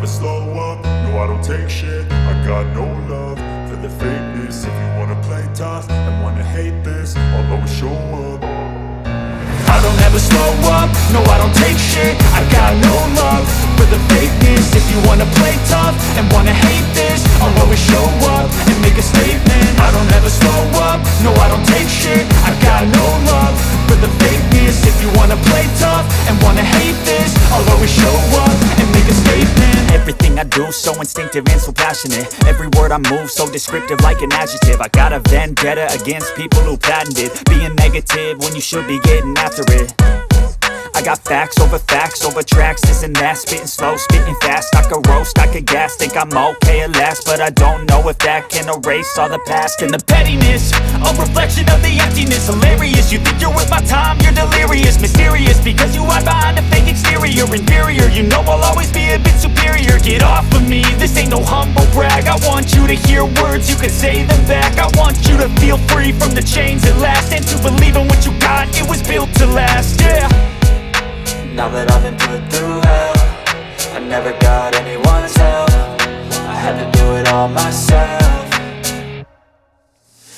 slow up, no I don't take shit. I got no love for the fakeness. If you wanna play tough and wanna hate this, I'll always show up. I don't ever slow up, no I don't take shit. I got no love for the fakeness. If you wanna play tough and wanna hate this, I'll always show up and make a statement. I don't ever slow up, no I don't take shit. I got no love for the fakeness. If you wanna play tough and wanna hate this, I'll always show up and make a statement. Everything I do so instinctive and so passionate. Every word I move so descriptive like an adjective. I got a vendetta against people who patented being negative when you should be getting after it. I got facts over tracks, this and that. Spitting slow, spitting fast, I could roast, I could gas. Think I'm okay at last, but I don't know if that can erase all the past. And the pettiness, a reflection of the emptiness. Hilarious, you think you're worth my time, you're delirious. Mysterious, because you hide behind a fake exterior. Inferior, you know I'll always be a bit superior. Get off of me, this ain't no humble brag. I want you to hear words, you can say them back. I want you to feel free from the chains at last, and to believe in what you got, it was built to last, yeah. Now that I've been put through hell, I never got anyone's help. I had to do it all myself.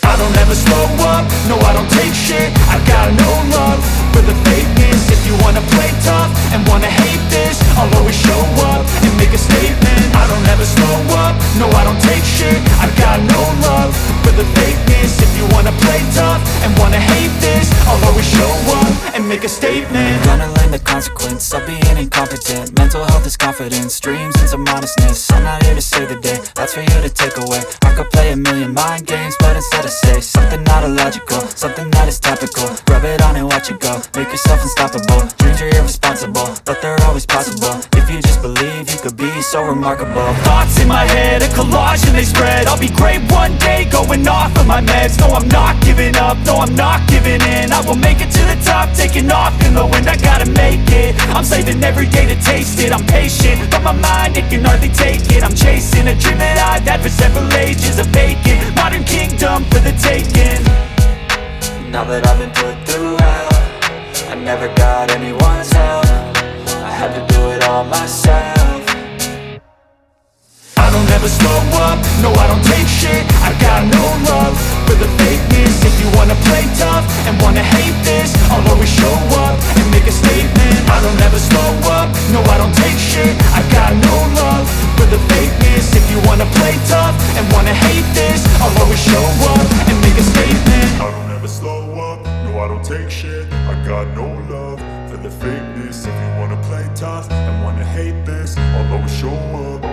I don't ever slow up, no I don't take shit. I got no love for the fakeness. If you wanna play tough and wanna hate this, I'll always show up and make a statement. I don't ever slow up, no I don't take shit. I got no love for the fakeness. If you wanna play tough and wanna hate this, I'll always show up and make a statement. Gonna learn the consequence of being incompetent. Mental health is confidence, dreams and some honestness. I'm not here to save the day, that's for you to take away. I could play a million mind games, but instead I say something not illogical, something that is topical. Rub it on and watch it go, make yourself unstoppable. Dreams are irresponsible, but they're always possible. If you just believe, you could be so remarkable. Thoughts in my head, a collage and they spread. I'll be great one day, going off of my meds. No, I'm not giving up, no, I'm not giving in. I will make it to the top, taking off in the wind. I gotta make it, I'm saving every day to taste it. I'm patient, but my mind, it can hardly take it. I'm chasing a dream that I've had for several ages. A vacant, modern kingdom for the taking. Now that I've been put through hell, I never got anyone's help. I had to do it all myself. I don't ever slow up, no I don't take shit. I got no love for the fakeness. If you wanna play tough and wanna hate this, I'll always show up and make a statement. I don't ever slow up, no I don't take shit. I got no love for the fakeness. If you wanna play tough and wanna hate this, I'll always show up and make a statement. I don't ever slow up, no I don't take shit. I got no love for the fakeness. If you wanna play tough and wanna hate this, I'll always show up.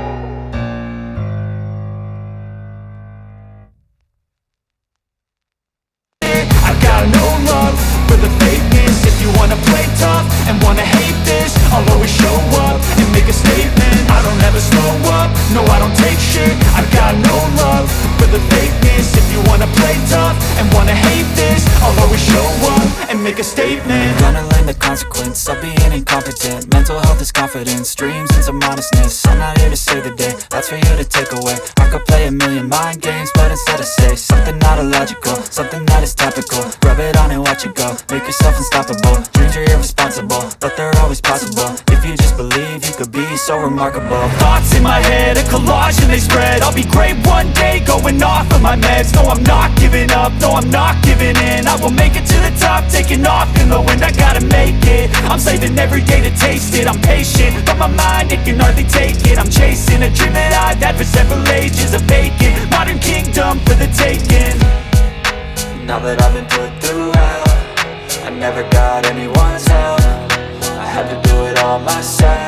For the fakeness. If you wanna play tough and wanna hate this, I'll always show up and make a statement. I don't ever slow up, no I don't take shit. I got no love for the fakeness. If you wanna play tough and wanna hate this, I'll always show up and make a statement. Gonna learn the consequence of being incompetent. Mental health is confidence, dreams and some honestness. I'm not here to save the day, that's for you to take away. I could play a million mind games, but instead I say something not illogical, something that is topical. Rub it on and watch it go, make yourself unstoppable. Dreams are irresponsible, but they're always possible. If you just believe, you could be so remarkable. Thoughts in my head, a collage and they spread. I'll be great one day, going off of my meds. No, I'm not giving up, no, I'm not giving in. I will make it to the top, taking off in the wind. I gotta make it, I'm saving every day to taste it. I'm patient, but my mind, it can hardly take it. I'm chasing a dream that I've had for several ages. A vacant, modern kingdom for the taking. Now that I've been put through hell, I never got anyone's help. I had to do it all myself.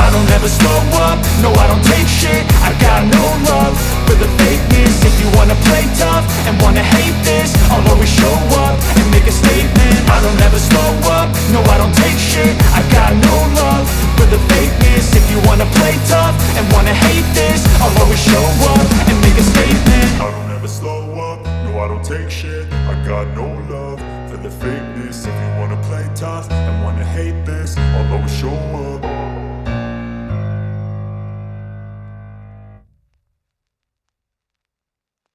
I don't ever slow up, no I don't take shit. I got no love for the fakeness. If you wanna play tough and wanna hate this, I'll always show up and make a statement. I don't ever slow up, no I don't take shit. I got no love for the fakeness. If you wanna play tough and wanna hate this, I'll always show up and make a statement. I don't ever slow up, no I don't take shit. I got no love for the fakeness. If you wanna play tough and wanna hate this, I'll always show up.